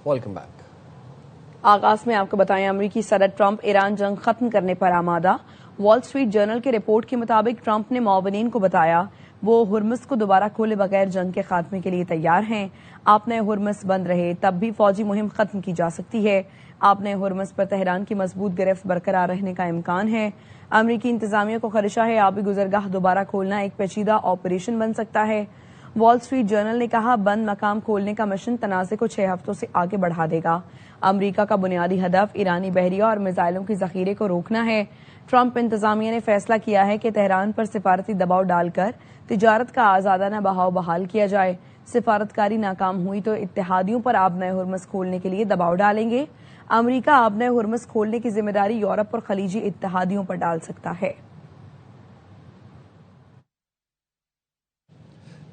Welcome back. آغاز میں آپ کو بتائیں امریکی صدر ٹرمپ ایران جنگ ختم کرنے پر آمادہ. وال اسٹریٹ جرنل کے رپورٹ کے مطابق ٹرمپ نے معاونین کو بتایا وہ ہرمز کو دوبارہ کھولے بغیر جنگ کے خاتمے کے لیے تیار ہیں. آپ نے ہرمز بند رہے تب بھی فوجی مہم ختم کی جا سکتی ہے. آپ نے ہرمز پر تہران کی مضبوط گرفت برقرار رہنے کا امکان ہے. امریکی انتظامیہ کو خدشہ ہے آبی گزرگاہ دوبارہ کھولنا ایک پیچیدہ آپریشن بن سکتا ہے. وال اسٹریٹ جرنل نے کہا بند مقام کھولنے کا مشن تنازع کو 6 ہفتوں سے آگے بڑھا دے گا. امریکہ کا بنیادی ہدف ایرانی بحریہ اور میزائلوں کے ذخیرے کو روکنا ہے. ٹرمپ انتظامیہ نے فیصلہ کیا ہے کہ تہران پر سفارتی دباؤ ڈال کر تجارت کا آزادانہ بہاؤ بحال کیا جائے. سفارتکاری ناکام ہوئی تو اتحادیوں پر آبنۂ ہرمز کھولنے کے لیے دباؤ ڈالیں گے. امریکہ آبنۂ ہرمز کھولنے کی ذمہ داری یورپ اور خلیجی اتحادیوں پر ڈال سکتا ہے.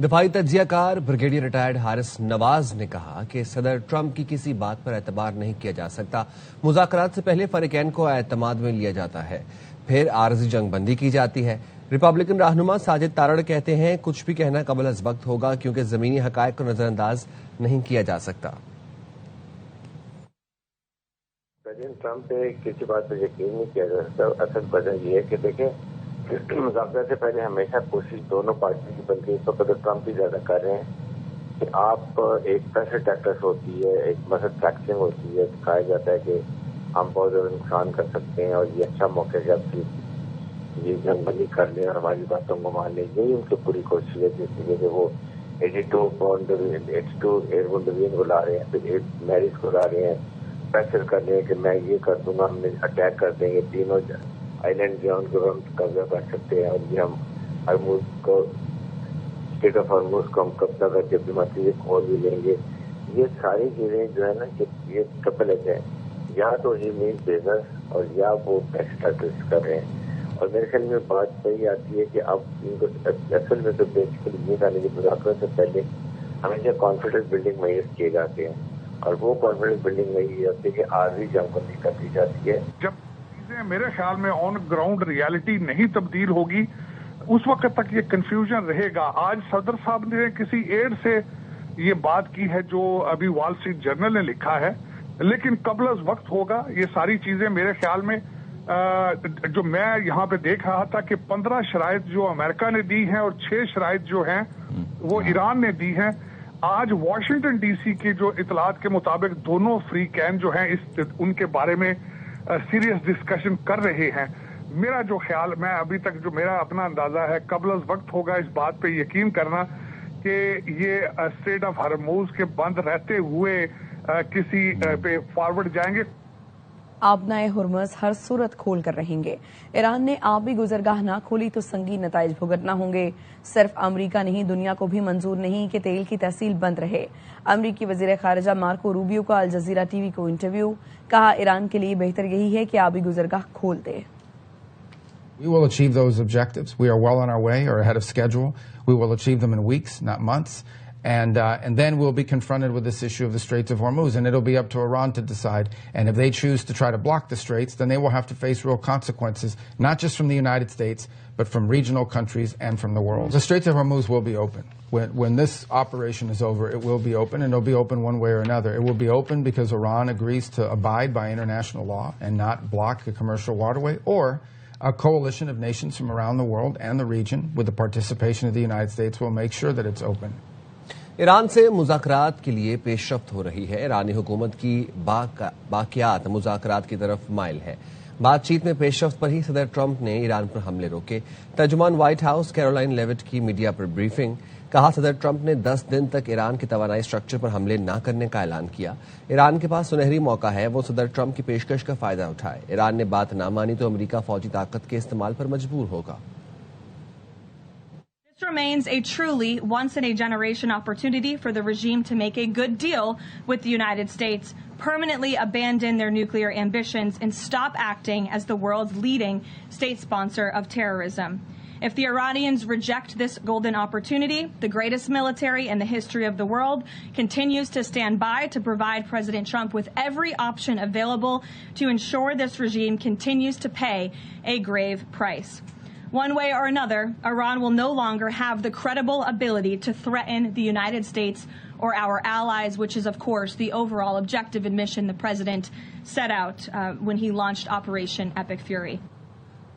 دفاعی تجزیہ کار بریگیڈیئر ریٹائرڈ حارث نواز نے کہا کہ صدر ٹرمپ کی کسی بات پر اعتبار نہیں کیا جا سکتا. مذاکرات سے پہلے فریقین کو اعتماد میں لیا جاتا ہے پھر عارضی جنگ بندی کی جاتی ہے. ریپبلکن رہنما ساجد تارڑ کہتے ہیں کچھ بھی کہنا قبل از وقت ہوگا کیونکہ زمینی حقائق کو نظر انداز نہیں کیا جا سکتا. پریزیڈنٹ ٹرمپ پہ کسی بات پہ یقین نہیں کیا جا سکتا. اصل وجہ یہ ہے کہ دیکھیں مذاکرات سے پہلے ہمیشہ کوشش دونوں پارٹی کی بلکہ اس وقت ٹرمپ بھی زیادہ کر رہے ہیں کہ آپ ایک پریشر ٹیکٹس ہوتی ہے ایک مثلا فیکسنگ ہوتی ہے دکھایا جاتا ہے کہ ہم بہت زیادہ نقصان کر سکتے ہیں اور یہ اچھا موقع ہے آپ کی یہ جنگ بندی کر لیں اور ہماری باتوں کو مان لیں. یہی ان کی پوری کوشش ہے جس لیے کہ وہ 82 ایئربون ڈویژن کو لا رہے ہیں پھر میرز کو لا رہے ہیں پریشر کر رہے ہیں کہ میں یہ کر دوں گا ہم اٹیک کر دیں گے تینوں آئیلینڈ جو ان کو ہم قبضہ کر سکتے ہیں اور یہ ہم ہرموز کو اسٹیٹ آف ہرموز کو ہم قبضہ کر ڈپلومیسی سے کھول بھی لیں گے. یہ ساری چیزیں جو ہے نا کہ یہ ٹرپل ایج ہے یا تو ہی مین بزنس اور یا وہ پیسٹرس کر رہے ہیں. اور میرے خیال میں بات صحیح آتی ہے کہ اب ان کو اصل میں تو بیسیکلی یہ کرنے کی مذاکرات سے پہلے ہمیشہ کانفیڈنس بلڈنگ میئرز کیے جاتے ہیں اور وہ کانفیڈنس بلڈنگ میں یہ ہوتی ہے کہ عارضی جنگ بندی کر دی جاتی ہے. جب چیزیں میرے خیال میں آن گراؤنڈ ریالٹی نہیں تبدیل ہوگی اس وقت تک یہ کنفیوژن رہے گا. آج صدر صاحب نے کسی ایڈ سے یہ بات کی ہے جو ابھی وال اسٹریٹ جرنل نے لکھا ہے لیکن قبل از وقت ہوگا یہ ساری چیزیں. میرے خیال میں جو میں یہاں پہ دیکھ رہا تھا کہ 15 شرائط جو امریکہ نے دی ہیں اور 6 شرائط جو ہیں وہ ایران نے دی ہیں. آج واشنگٹن ڈی سی کے جو اطلاعات کے مطابق دونوں فریقین جو ہیں ان کے بارے میں سیریس ڈسکشن کر رہے ہیں. میرا جو خیال میں ابھی تک جو میرا اپنا اندازہ ہے قبل از وقت ہوگا اس بات پہ یقین کرنا کہ یہ اسٹریٹ آف ہرموز کے بند رہتے ہوئے کسی پہ فارورڈ جائیں گے. آبنائے ہرمز ہر صورت کھول کر رہیں گے. ایران نے آبی گزرگاہ نہ کھولی تو سنگین نتائج بھگتنا ہوں گے. صرف امریکہ نہیں دنیا کو بھی منظور نہیں کہ تیل کی تحصیل بند رہے. امریکی وزیر خارجہ مارکو روبیو کا الجزیرہ ٹی وی کو انٹرویو. کہا ایران کے لیے بہتر یہی ہے کہ آبی گزرگاہ کھول دے. We will achieve those objectives. We are well on our way or ahead of schedule. We will achieve them in weeks, not months. And then we'll be confronted with this issue of the Straits of Hormuz, and it'll be up to Iran to decide. And if they choose to try to block the Straits, then they will have to face real consequences, not just from the United States, but from regional countries and from the world. The Straits of Hormuz will be open. When this operation is over, it will be open, and it'll be open one way or another. It will be open because Iran agrees to abide by international law and not block the commercial waterway, or a coalition of nations from around the world and the region, with the participation of the United States, will make sure that it's open. Iran سے مذاکرات کے لیے پیش رفت ہو رہی ہے. ایرانی حکومت کی باقیات مذاکرات کی طرف مائل ہے. بات چیت میں پیش رفت پر ہی صدر ٹرمپ نے ایران پر حملے روکے. ترجمان وائٹ ہاؤس کیرولائن لیوٹ کی میڈیا پر بریفنگ. کہا صدر ٹرمپ نے 10 دن تک ایران کے توانائی اسٹرکچر پر حملے نہ کرنے کا اعلان کیا. ایران کے پاس سنہری موقع ہے وہ صدر ٹرمپ کی پیشکش کا فائدہ اٹھائے. ایران نے بات نہ مانی تو امریکہ فوجی طاقت کے استعمال پر مجبور ہوگا. This remains a truly once-in-a-generation opportunity for the regime to make a good deal with the United States, permanently abandon their nuclear ambitions, and stop acting as the world's leading state sponsor of terrorism. If the Iranians reject this golden opportunity, the greatest military in the history of the world continues to stand by to provide President Trump with every option available to ensure this regime continues to pay a grave price. One way or another, Iran will no longer have the credible ability to threaten the United States or our allies, which is, of course, the overall objective and mission the president set out when he launched Operation Epic Fury.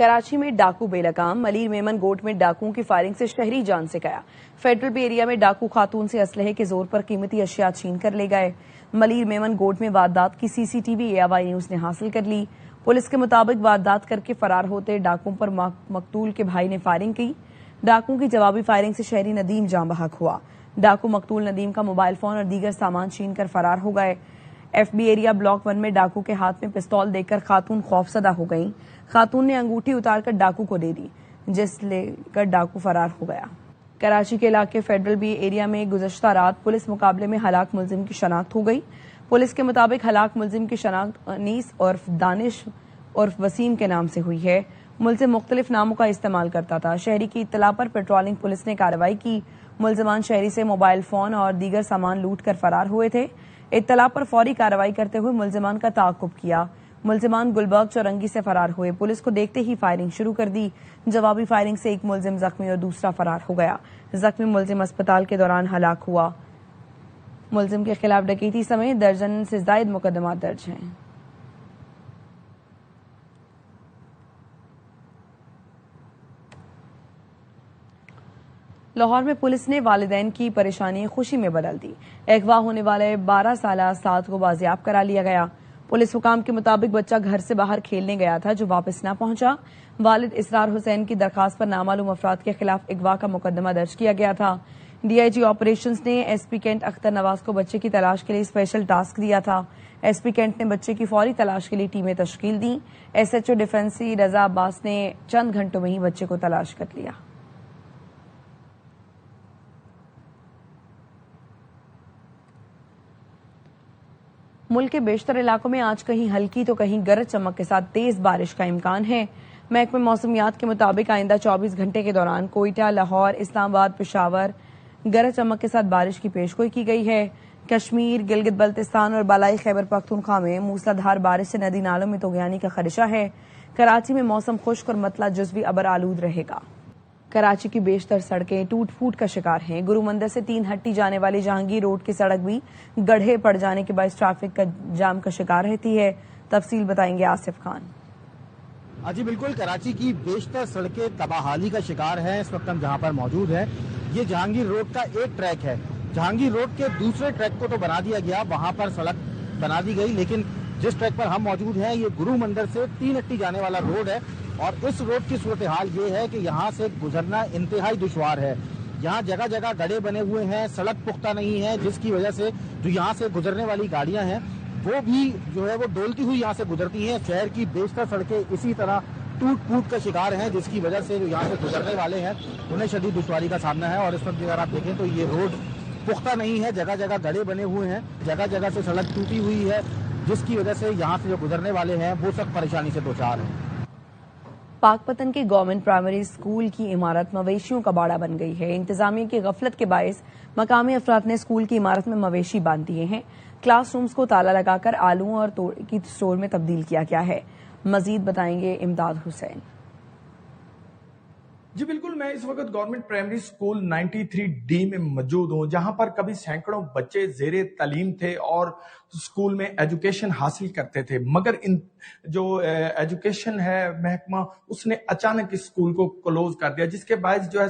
Karachi میں ڈاکو بے لگام، ملیر میمن گوٹ میں ڈاکوؤں کی firing سے شہری جان سے گیا۔ فیڈرل بے ایریا میں ڈاکو خاتون سے اسلحے کے زور پر قیمتی اشیاء چھین کر لے گئے۔ ملیر میمن گوٹ میں واردات کی C C T V AY news نے حاصل کر لی۔ پولیس کے مطابق واردات کر کے فرار ہوتے ڈاکوؤں پر مقتول کے بھائی نے فائرنگ کی۔ ڈاکوؤں کی جوابی فائرنگ سے شہری ندیم جاں بحق ہوا۔ ڈاکو مقتول ندیم کا موبائل فون اور دیگر سامان چھین کر فرار ہو گئے۔ FB ایریا بلاک 1 میں ڈاکو کے ہاتھ میں پستول دیکھ کر خاتون خوفزدہ ہو گئیں۔ خاتون نے انگوٹھی اتار کر ڈاکو کو دے دی، جس لے کر ڈاکو فرار ہو گیا۔ کراچی کے علاقے فیڈرل بی ایریا میں گزشتہ رات پولیس مقابلے میں ہلاک ملزم کی شناخت ہو گئی۔ پولیس کے مطابق ہلاک ملزم کی شناخت انیس عرف دانش عرف وسیم کے نام سے ہوئی ہے۔ ملزم مختلف ناموں کا استعمال کرتا تھا۔ شہری کی اطلاع پر پیٹرولنگ پولیس نے کارروائی کی۔ ملزمان شہری سے موبائل فون اور دیگر سامان لوٹ کر فرار ہوئے تھے۔ اطلاع پر فوری کارروائی کرتے ہوئے ملزمان کا تعاقب کیا۔ ملزمان گلبرگ چورنگی سے فرار ہوئے۔ پولیس کو دیکھتے ہی فائرنگ شروع کر دی۔ جوابی فائرنگ سے ایک ملزم زخمی اور دوسرا فرار ہو گیا۔ زخمی ملزم اسپتال کے دوران ہلاک ہوا۔ ملزم کے خلاف ڈکیتی سمیت درجن سے زائد مقدمات درج ہیں۔ لاہور میں پولیس نے والدین کی پریشانی خوشی میں بدل دی۔ اغوا ہونے والے 12 سالہ سعد کو بازیاب کرا لیا گیا۔ پولیس حکام کے مطابق بچہ گھر سے باہر کھیلنے گیا تھا جو واپس نہ پہنچا۔ والد اسرار حسین کی درخواست پر نامعلوم افراد کے خلاف اغوا کا مقدمہ درج کیا گیا تھا۔ DIG آپریشنز نے SP کینٹ اختر نواز کو بچے کی تلاش کے لیے اسپیشل ٹاسک دیا تھا۔ SP کینٹ نے بچے کی فوری تلاش کے لیے ٹیمیں تشکیل دیں۔ SHO ڈیفنسی رضا عباس نے چند گھنٹوں میں ہی بچے کو تلاش کر لیا۔ ملک کے بیشتر علاقوں میں آج کہیں ہلکی تو کہیں گرج چمک کے ساتھ تیز بارش کا امکان ہے۔ محکمہ موسمیات کے مطابق آئندہ 24 گھنٹے کے دوران کوئٹہ، لاہور، اسلام آباد، پشاور گرج چمک کے ساتھ بارش کی پیشگوئی کی گئی ہے۔ کشمیر، گلگت بلتستان اور بالائی خیبر پختونخوا میں موسلادھار بارش سے ندی نالوں میں طغیانی کا خدشہ ہے۔ کراچی میں موسم خشک اور مطلع جزوی ابر آلود رہے گا۔ کراچی کی بیشتر سڑکیں ٹوٹ پھوٹ کا شکار ہیں۔ گرو مندر سے 3 ہٹی جانے والی جہانگیر روڈ کی سڑک بھی گڑھے پڑ جانے کے باعث ٹریفک کا جام کا شکار رہتی ہے۔ تفصیل بتائیں گے آصف خان۔ جی بالکل، کراچی کی بیشتر سڑکیں تباہی کا شکار ہیں۔ اس وقت ہم جہاں پر موجود ہیں یہ جہانگیر روڈ کا ایک ٹریک ہے۔ جہانگیر روڈ کے دوسرے ٹریک کو تو بنا دیا گیا، وہاں پر سڑک بنا دی گئی، لیکن جس ٹریک پر ہم موجود ہیں یہ گرو مندر سے 3 ہٹی جانے والا روڈ ہے، اور اس روڈ کی صورتحال یہ ہے کہ یہاں سے گزرنا انتہائی دشوار ہے۔ یہاں جگہ جگہ گڑھے بنے ہوئے ہیں، سڑک پختہ نہیں ہے، جس کی وجہ سے جو یہاں سے گزرنے والی گاڑیاں ہیں وہ بھی جو ہے وہ ڈولتی ہوئی یہاں سے گزرتی ہیں۔ شہر کی بیشتر سڑکیں اسی طرح ٹوٹ پھوٹ کا شکار ہیں، جس کی وجہ سے جو یہاں سے گزرنے والے ہیں انہیں شدید دشواری کا سامنا ہے۔ اور اس وقت اگر آپ دیکھیں تو یہ روڈ پختہ نہیں ہے، جگہ جگہ گڑھے بنے ہوئے ہیں، جگہ جگہ سے سڑک ٹوٹی ہوئی ہے، جس کی وجہ سے یہاں سے جو گزرنے والے ہیں وہ سخت پریشانی سے دوچار ہیں۔ پاک پتن کے گورنمنٹ پرائمری اسکول کی عمارت مویشیوں کا باڑہ بن گئی ہے۔ انتظامیہ کی غفلت کے باعث مقامی افراد نے اسکول کی عمارت میں مویشی باندھ دیے ہیں۔ کلاس رومز کو تالا لگا کر آلو اور توڑ کی اسٹور میں تبدیل کیا گیا ہے۔ مزید بتائیں گے امداد حسین۔ جی بالکل، میں اس وقت گورنمنٹ پرائمری اسکول 93D میں موجود ہوں، جہاں پر کبھی سینکڑوں بچے زیر تعلیم تھے اور اسکول میں ایجوکیشن حاصل کرتے تھے، مگر ان جو ایجوکیشن ہے محکمہ اس نے اچانک اس اسکول کو کلوز کر دیا، جس کے باعث جو ہے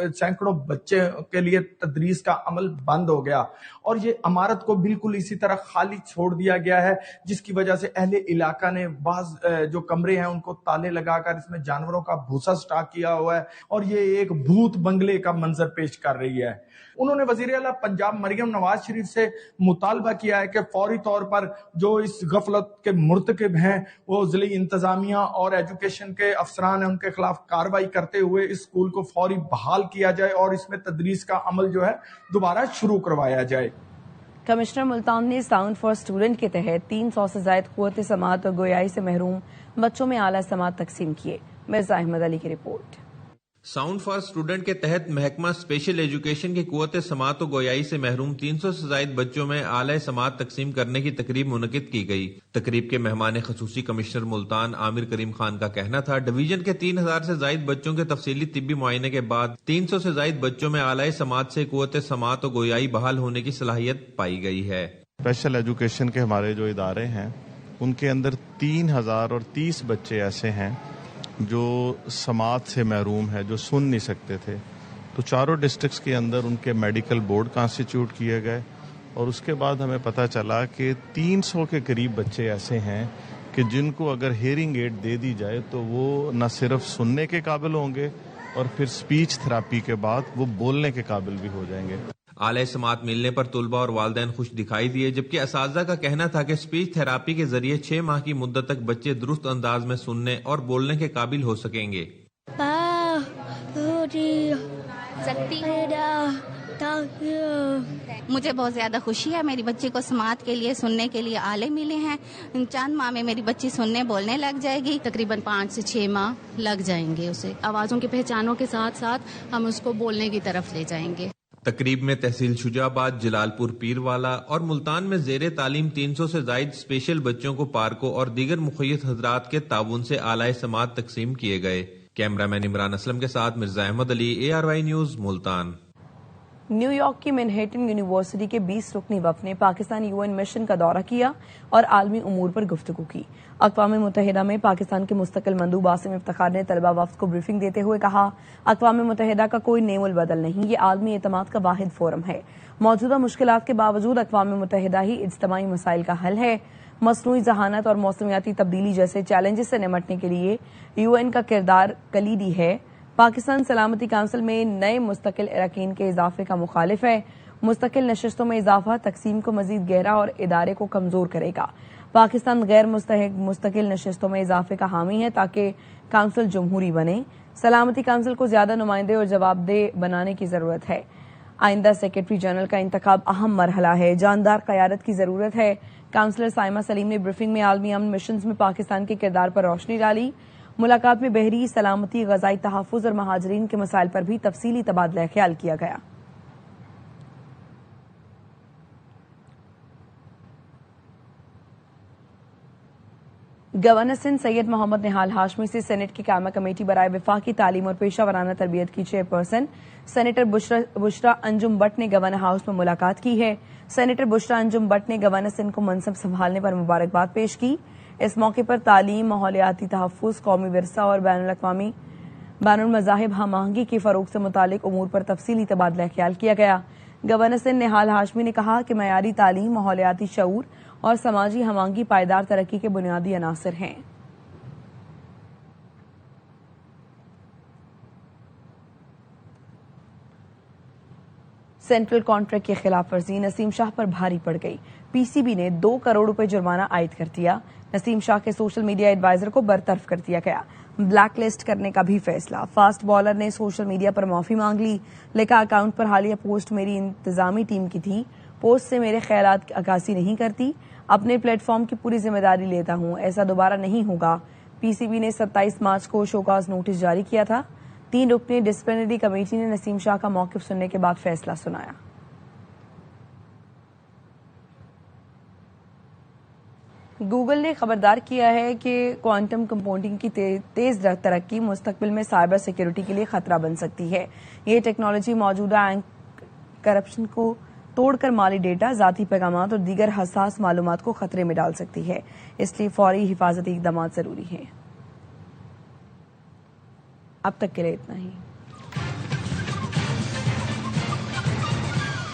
سینکڑوں بچے کے لیے تدریس کا عمل بند ہو گیا، اور یہ عمارت کو بالکل اسی طرح خالی چھوڑ دیا گیا ہے، جس کی وجہ سے اہل علاقہ نے بعض جو کمرے ہیں ان کو تالے لگا کر اس میں جانوروں کا بھوسا سٹاک کیا ہوا ہے، اور یہ ایک بھوت بنگلے کا منظر پیش کر رہی ہے۔ انہوں نے وزیر اعلیٰ پنجاب مریم نواز شریف سے مطالبہ کیا ہے کہ فوری طور پر جو اس غفلت کے مرتکب ہیں وہ ضلعی انتظامیہ اور ایجوکیشن کے افسران ہیں ان کے خلاف کارروائی کرتے ہوئے اس اسکول کو فوری بحال کیا جائے اور اس میں تدریس کا عمل جو ہے دوبارہ شروع کروایا جائے۔ کمشنر ملتان نے ساؤنڈ فار اسٹوڈنٹ کے تحت 300 سے زائد قوت سماعت اور گویائی سے محروم بچوں میں اعلیٰ سماعت تقسیم کیے۔ مرزا احمد علی کی رپورٹ۔ ساؤنڈ فار اسٹوڈنٹ کے تحت محکمہ اسپیشل ایجوکیشن کی قوت سماعت و گویائی سے محروم 300 سے زائد بچوں میں اعلی سماعت تقسیم کرنے کی تقریب منعقد کی گئی۔ تقریب کے مہمان خصوصی کمشنر ملتان عامر کریم خان کا کہنا تھا ڈویژن کے 3000 سے زائد بچوں کے تفصیلی طبی معائنے کے بعد 300 سے زائد بچوں میں اعلی سماعت سے قوت سماعت و گویائی بحال ہونے کی صلاحیت پائی گئی ہے۔ اسپیشل ایجوکیشن کے ہمارے جو ادارے ہیں ان کے اندر 3030 بچے ایسے ہیں جو سماعت سے محروم ہے، جو سن نہیں سکتے تھے، تو چاروں ڈسٹرکٹس کے اندر ان کے میڈیکل بورڈ کانسٹیٹیوٹ کیے گئے، اور اس کے بعد ہمیں پتہ چلا کہ 300 کے قریب بچے ایسے ہیں کہ جن کو اگر ہیئرنگ ایڈ دے دی جائے تو وہ نہ صرف سننے کے قابل ہوں گے اور پھر سپیچ تھراپی کے بعد وہ بولنے کے قابل بھی ہو جائیں گے۔ اعلی سماعت ملنے پر طلبہ اور والدین خوش دکھائی دیے، جبکہ اساتذہ کا کہنا تھا کہ سپیچ تھراپی کے ذریعے 6 ماہ کی مدت تک بچے درست انداز میں سننے اور بولنے کے قابل ہو سکیں گے۔ مجھے بہت زیادہ خوشی ہے، میری بچی کو سماعت کے لیے، سننے کے لیے آلے ملے ہیں۔ چند ماہ میں میری بچی سننے بولنے لگ جائے گی۔ تقریباً 5 سے 6 ماہ لگ جائیں گے اسے۔ آوازوں کی پہچانوں کے ساتھ ساتھ ہم اس کو بولنے کی طرف لے جائیں گے۔ تقریب میں تحصیل شجاع آباد، جلال پور پیروالا اور ملتان میں زیر تعلیم 300 سے زائد اسپیشل بچوں کو پارکوں اور دیگر مخیت حضرات کے تعاون سے اعلی سماعت تقسیم کیے گئے۔ کیمرہ مین عمران اسلم کے ساتھ مرزا احمد علی، ARY news, Multan. New York کی مینہیٹن یونیورسٹی کے 20 رکنی وفد نے پاکستانی UN مشن کا دورہ کیا اور عالمی امور پر گفتگو کی۔ اقوام متحدہ میں پاکستان کے مستقل مندوب عاصم افتخار نے طلبہ وفد کو بریفنگ دیتے ہوئے کہا، اقوام متحدہ کا کوئی نیم البدل نہیں، یہ عالمی اعتماد کا واحد فورم ہے۔ موجودہ مشکلات کے باوجود اقوام متحدہ ہی اجتماعی مسائل کا حل ہے۔ مصنوعی ذہانت اور موسمیاتی تبدیلی جیسے چیلنجز سے نمٹنے کے لیے UN کا کردار کلیدی ہے۔ پاکستان سلامتی کونسل میں نئے مستقل اراکین کے اضافے کا مخالف ہے۔ مستقل نشستوں میں اضافہ تقسیم کو مزید گہرا اور ادارے کو کمزور کرے گا۔ پاکستان غیر مستقل نشستوں میں اضافے کا حامی ہے تاکہ کونسل جمہوری بنے۔ سلامتی کونسل کو زیادہ نمائندے اور جواب دہ بنانے کی ضرورت ہے۔ آئندہ سیکرٹری جنرل کا انتخاب اہم مرحلہ ہے، جاندار قیادت کی ضرورت ہے۔ کونسلر سائمہ سلیم نے بریفنگ میں عالمی امن مشنز میں پاکستان کے کردار پر روشنی ڈالی۔ ملاقات میں بحری سلامتی، غذائی تحفظ اور مہاجرین کے مسائل پر بھی تفصیلی تبادلہ خیال کیا گیا۔ گورنر سندھ سید محمد نہال ہاشمی سے سینٹ کی قائمہ کمیٹی برائے وفاقی تعلیم اور پیشہ ورانہ تربیت کی chairperson senator Bushra Anjum but نے گورنر ہاؤس میں ملاقات کی ہے۔ سینیٹر بشرا انجم بٹ نے گورنر سندھ کو منصب سنبھالنے پر مبارکباد پیش کی۔ اس موقع پر تعلیم، ماحولیاتی تحفظ، قومی ورثہ اور بین المذاہب ہم آہنگی کے فروغ سے متعلق امور پر تفصیلی تبادلہ خیال کیا گیا۔ گورنر سندھ نہال ہاشمی نے کہا کہ معیاری تعلیم، ماحولیاتی شعور اور سماجی ہم آہنگی پائیدار ترقی کے بنیادی عناصر ہیں۔ سینٹرل کانٹریکٹ کی خلاف ورزی نسیم شاہ پر بھاری پڑ گئی۔ PCB نے 2 کروڑ روپے جرمانہ عائد کر دیا۔ نسیم شاہ کے سوشل میڈیا ایڈوائزر کو برطرف کر دیا گیا۔ بلیک لسٹ کرنے کا بھی فیصلہ۔ فاسٹ بالر نے سوشل میڈیا پر معافی مانگ لی، لکھا اکاؤنٹ پر حالیہ پوسٹ میری انتظامی ٹیم کی تھی، پوسٹ سے میرے خیالات کی عکاسی نہیں کرتی، اپنے پلیٹ فارم کی پوری ذمہ داری لیتا ہوں، ایسا دوبارہ نہیں ہوگا۔ PCB نے 27 مارچ کو شوکاز نوٹس جاری کیا تھا۔ 3 رکنی ڈسپلنری کمیٹی نے نسیم شاہ کا موقف سننے کے بعد فیصلہ سنایا۔ گوگل نے خبردار کیا ہے کہ کوانٹم کمپیوٹنگ کی تیز ترقی مستقبل میں سائبر سیکیورٹی کے لیے خطرہ بن سکتی ہے۔ یہ ٹیکنالوجی موجودہ کرپشن کو توڑ کر مالی ڈیٹا، ذاتی پیغامات اور دیگر حساس معلومات کو خطرے میں ڈال سکتی ہے، اس لیے فوری حفاظتی اقدامات ضروری ہیں۔ اب تک کے لیے اتنا ہی۔